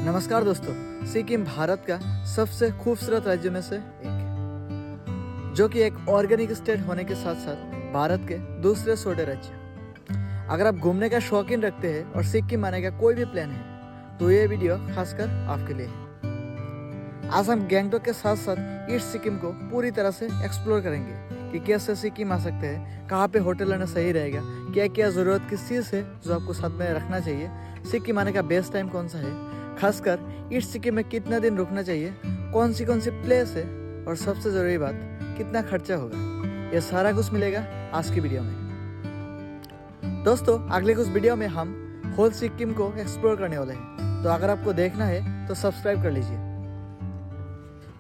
नमस्कार दोस्तों, सिक्किम भारत का सबसे खूबसूरत राज्यों में से एक है, जो कि एक ऑर्गेनिक स्टेट होने के साथ साथ भारत के दूसरे छोटे राज्य। अगर आप घूमने का शौकीन रखते हैं और सिक्किम आने का कोई भी प्लान है, तो ये वीडियो खासकर आपके लिए है। आज हम गैंगटॉक के साथ साथ ईस्ट सिक्किम को पूरी तरह से एक्सप्लोर करेंगे कि कैसे सिक्किम आ सकते हैं, कहाँ पे होटल लेना सही रहेगा, क्या क्या ज़रूरत किस चीज़ है जो आपको साथ में रखना चाहिए, सिक्किम आने का बेस्ट टाइम कौन सा है, खासकर ईस्ट सिक्किम में कितना दिन रुकना चाहिए, कौन सी प्लेस है, और सबसे ज़रूरी बात कितना खर्चा होगा। ये सारा कुछ मिलेगा आज की वीडियो में। दोस्तों, अगले कुछ वीडियो में हम होल सिक्किम को एक्सप्लोर करने वाले हैं, तो अगर आपको देखना है तो सब्सक्राइब कर लीजिए।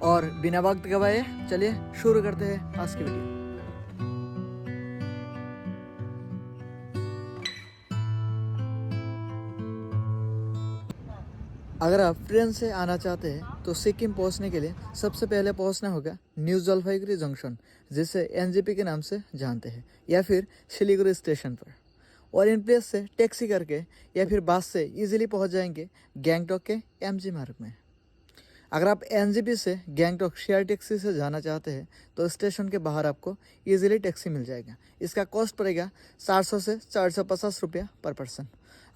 और बिना वक्त गवाए चलिए शुरू करते हैं आज की वीडियो। अगर आप ट्रेन से आना चाहते हैं तो सिक्किम पहुंचने के लिए सबसे पहले पहुंचना होगा न्यू जलपाईगुड़ी जंक्शन, जिसे एनजेपी के नाम से जानते हैं, या फिर सिलीगुड़ी स्टेशन पर। और इन प्लेस से टैक्सी करके या फिर बस से इजीली पहुंच जाएंगे गैंगटॉक के एमजी मार्ग में। अगर आप एनजेपी से गैंगटॉक शेयर टैक्सी से जाना चाहते हैं तो स्टेशन के बाहर आपको इजीली टैक्सी मिल जाएगा। इसका कॉस्ट पड़ेगा 400 से 450 रुपया पर पर्सन।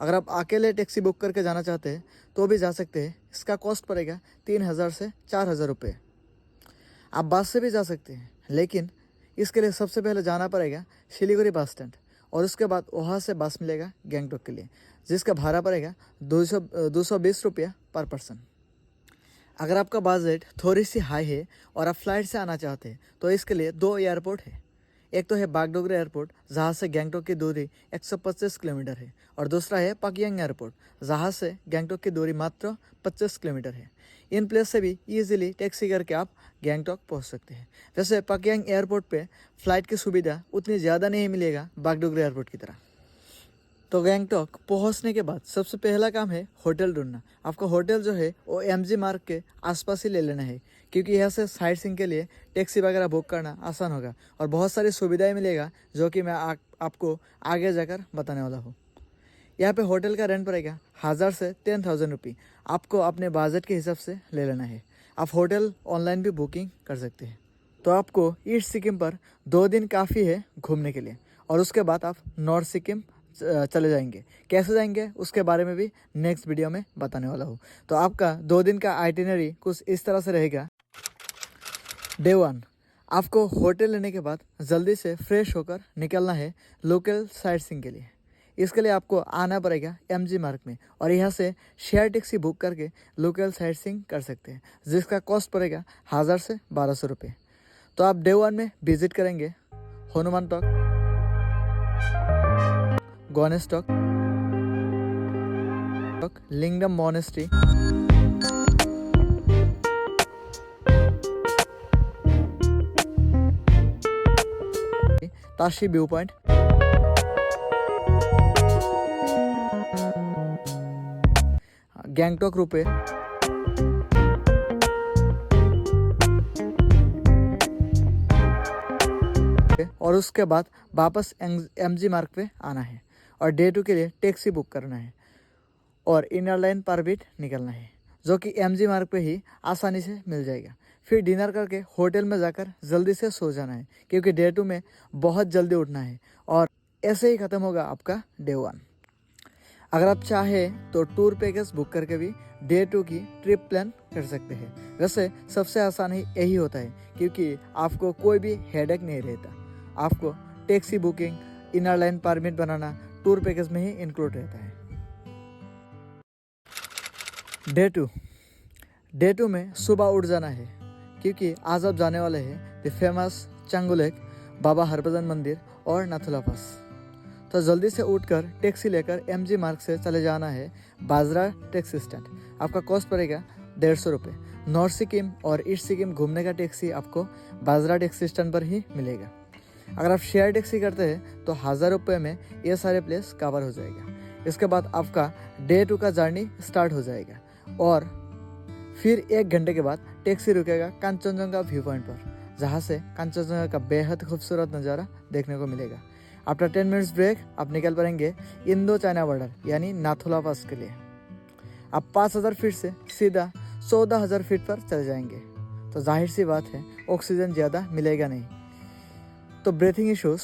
अगर आप अकेले टैक्सी बुक करके जाना चाहते हैं तो भी जा सकते हैं। इसका कॉस्ट पड़ेगा 3000 से 4000 रुपये। आप बस से भी जा सकते हैं, लेकिन इसके लिए सबसे पहले जाना पड़ेगा सिलीगुड़ी बस स्टैंड, और उसके बाद वहाँ से बस मिलेगा गैंगटॉक के लिए, जिसका भाड़ा पड़ेगा 220 रुपया पर पर्सन। अगर आपका बजट थोड़ी सी हाई है और आप फ्लाइट से आना चाहते हैं तो इसके लिए दो एयरपोर्ट है। एक तो है बागडोगरा एयरपोर्ट, जहाँ से गैंगटॉक की दूरी 125 किलोमीटर है, और दूसरा है पकियांग एयरपोर्ट, जहाँ से गैंगटॉक की दूरी मात्र 25 किलोमीटर है। इन प्लेस से भी इजीली टैक्सी करके आप गैंगटॉक पहुँच सकते हैं। वैसे पकियांग एयरपोर्ट पे फ़्लाइट की सुविधा उतनी ज़्यादा नहीं मिलेगा बागडोगरा एयरपोर्ट की तरह। तो गैंगटॉक पहुंचने के बाद सबसे पहला काम है होटल ढूंढना। आपको होटल जो है वो एमजी मार्ग के आसपास ही ले लेना है, क्योंकि यहाँ से साइट सीइंग के लिए टैक्सी वगैरह बुक करना आसान होगा और बहुत सारी सुविधाएं मिलेगा, जो कि मैं आपको आगे जाकर बताने वाला हूँ। यहाँ पे होटल का रेंट पड़ेगा 1000 से 10,000 रुपये। आपको अपने बजट के हिसाब से ले लेना है। आप होटल ऑनलाइन भी बुकिंग कर सकते हैं। तो आपको ईस्ट सिक्किम पर 2 दिन काफ़ी है घूमने के लिए, और उसके बाद आप नॉर्थ सिक्किम चले जाएंगे। कैसे जाएंगे उसके बारे में भी नेक्स्ट वीडियो में बताने वाला हूँ। तो आपका 2 दिन का आइटिनरी कुछ इस तरह से रहेगा। डे 1, आपको होटल लेने के बाद जल्दी से फ्रेश होकर निकलना है लोकल साइट सीइंग के लिए। इसके लिए आपको आना पड़ेगा एमजी मार्ग में, और यहाँ से शेयर टैक्सी बुक करके लोकल साइट सीइंग कर सकते हैं, जिसका कॉस्ट पड़ेगा 1000 से 1200 रुपये। तो आप डे 1 में विजिट करेंगे Hanuman Tok, Ganesh Tok, Lingdum monastery, Tashi view point, Gangtok ropeway, और उसके बाद वापस एमजी मार्ग पे आना है, और डे 2 के लिए टैक्सी बुक करना है और इनर लाइन परमिट निकलना है, जो कि एमजी मार्ग पे ही आसानी से मिल जाएगा। फिर डिनर करके होटल में जाकर जल्दी से सो जाना है, क्योंकि डे 2 में बहुत जल्दी उठना है, और ऐसे ही ख़त्म होगा आपका डे 1। अगर आप चाहें तो टूर पैकेज बुक करके भी डे 2 की ट्रिप प्लान कर सकते हैं। वैसे सबसे आसान ही यही होता है, क्योंकि आपको कोई भी हेडेक नहीं रहता। आपको taxi booking, inner line permit बनाना टूर पैकेज में ही इंक्लूड रहता है। डे 2 में सुबह उठ जाना है, क्योंकि आज आप जाने वाले हैं the famous Changu lake, Baba Harbhajan मंदिर और नाथुला पास। तो जल्दी से उठकर टैक्सी लेकर एमजी मार्ग से चले जाना है बाजरा टैक्सी स्टैंड। आपका कॉस्ट पड़ेगा 150 रुपये। नॉर्थ सिक्किम और ईस्ट सिक्किम घूमने का टैक्सी आपको बाजरा टैक्सी स्टैंड पर ही मिलेगा। अगर आप शेयर टैक्सी करते हैं तो 1000 रुपये में ये सारे प्लेस कवर हो जाएगा। इसके बाद आपका डे 2 का जर्नी स्टार्ट हो जाएगा, और फिर 1 घंटे के बाद टैक्सी रुकेगा कंचनजंगा व्यू पॉइंट पर, जहाँ से कंचनजंगा का बेहद खूबसूरत नज़ारा देखने को मिलेगा। आफ्टर 10 मिनट्स ब्रेक आप निकल पड़ेंगे इंडो चाइना बॉर्डर यानी नाथुला पास के लिए। आप 5,000 फीट से सीधा 14,000 फीट पर चले जाएंगे तो जाहिर सी बात है ऑक्सीजन ज़्यादा मिलेगा नहीं, तो ब्रीथिंग इश्यूज,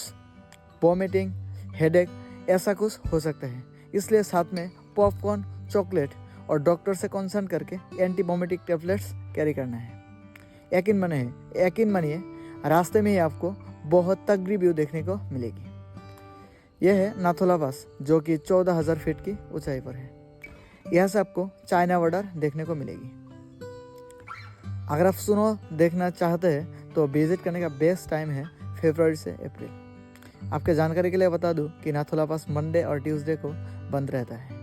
वॉमिटिंग, हेडेक ऐसा कुछ हो सकता है। इसलिए साथ में पॉपकॉर्न, चॉकलेट और डॉक्टर से कंसल्ट करके एंटी वॉमिटिंग टैबलेट्स कैरी करना है। यकीन मानिए रास्ते में ही आपको बहुत तगड़ी व्यू देखने को मिलेगी। यह है नाथुला पास जो कि 14,000 फीट की ऊंचाई पर है। यहाँ से आपको चाइना बॉर्डर देखने को मिलेगी। अगर आप स्नो देखना चाहते हैं तो विजिट करने का बेस्ट टाइम है फरवरी से अप्रैल। आपके जानकारी के लिए बता दूं कि नाथुला पास मंडे और ट्यूसडे को बंद रहता है।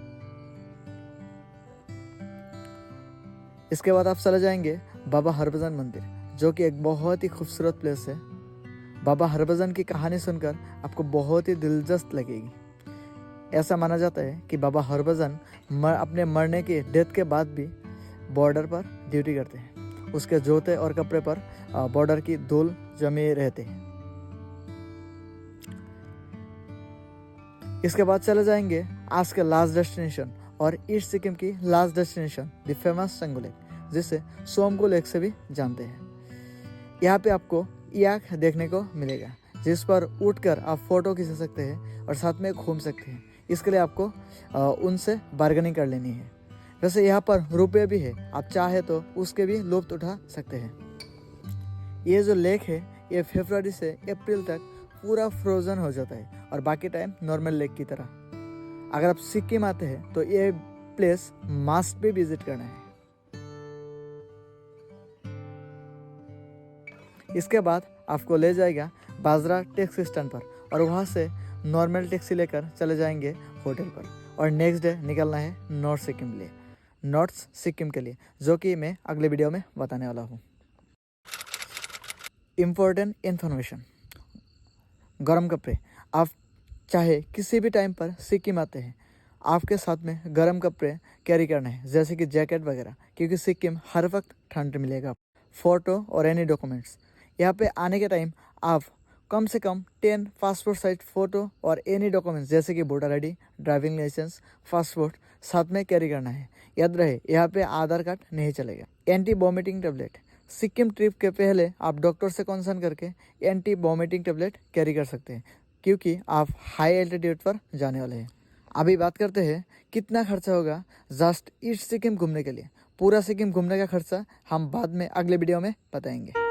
इसके बाद आप चले जाएंगे बाबा हरभजन मंदिर जो कि एक बहुत ही खूबसूरत प्लेस है। बाबा हरभजन की कहानी सुनकर आपको बहुत ही दिलचस्प लगेगी। ऐसा माना जाता है कि बाबा हरभजन अपने मरने के डेथ के बाद भी बॉर्डर पर ड्यूटी करते हैं। उसके जूते और कपड़े पर बॉर्डर की धूल जमे रहते हैं। इसके बाद चले जाएंगे आज के लास्ट डेस्टिनेशन और ईस्ट सिक्किम की last destination the famous Tsomgo lake, जिसे सोमगो लेक से भी जानते हैं। यहाँ पे आपको याक देखने को मिलेगा जिस पर उठकर आप फोटो खींच सकते हैं और साथ में घूम सकते हैं। इसके लिए आपको उनसे बार्गेनिंग कर लेनी है। वैसे यहाँ पर रुपये भी है, आप चाहे तो उसके भी लुत्फ उठा सकते हैं। ये जो लेक है ये फरवरी से अप्रैल तक पूरा फ्रोजन हो जाता है और बाकी टाइम नॉर्मल लेक की तरह। अगर आप सिक्किम आते हैं तो ये प्लेस मस्ट भी विजिट करना है। इसके बाद आपको ले जाएगा बाजरा टैक्सी स्टैंड पर और वहाँ से नॉर्मल टैक्सी लेकर चले जाएंगे होटल पर और नेक्स्ट डे निकलना है नॉर्थ सिक्किम के लिए, जो कि मैं अगले वीडियो में बताने वाला हूँ। इम्पोर्टेंट इन्फॉर्मेशन, गर्म कपड़े। आप चाहे किसी भी टाइम पर सिक्किम आते हैं आपके साथ में गर्म कपड़े कैरी करना है, जैसे कि जैकेट वगैरह, क्योंकि सिक्किम हर वक्त ठंड मिलेगा। फ़ोटो और एनी डॉक्यूमेंट्स, यहाँ पे आने के टाइम आप कम से कम 10 पासपोर्ट साइज फ़ोटो और एनी डॉक्यूमेंट्स जैसे कि voter ID, driving license, passport साथ में कैरी करना है। याद रहे यहाँ पे आधार कार्ड नहीं चलेगा। Anti vomiting tablet, Sikkim trip के पहले आप डॉक्टर से कंसल्ट करके एंटी वॉमिटिंग टैबलेट कैरी कर सकते हैं, क्योंकि आप हाई एल्टीट्यूड पर जाने वाले हैं। अभी बात करते हैं कितना खर्चा होगा जस्ट ईस्ट सिक्किम घूमने के लिए। पूरा सिक्किम घूमने का खर्चा हम बाद में अगले वीडियो में बताएंगे।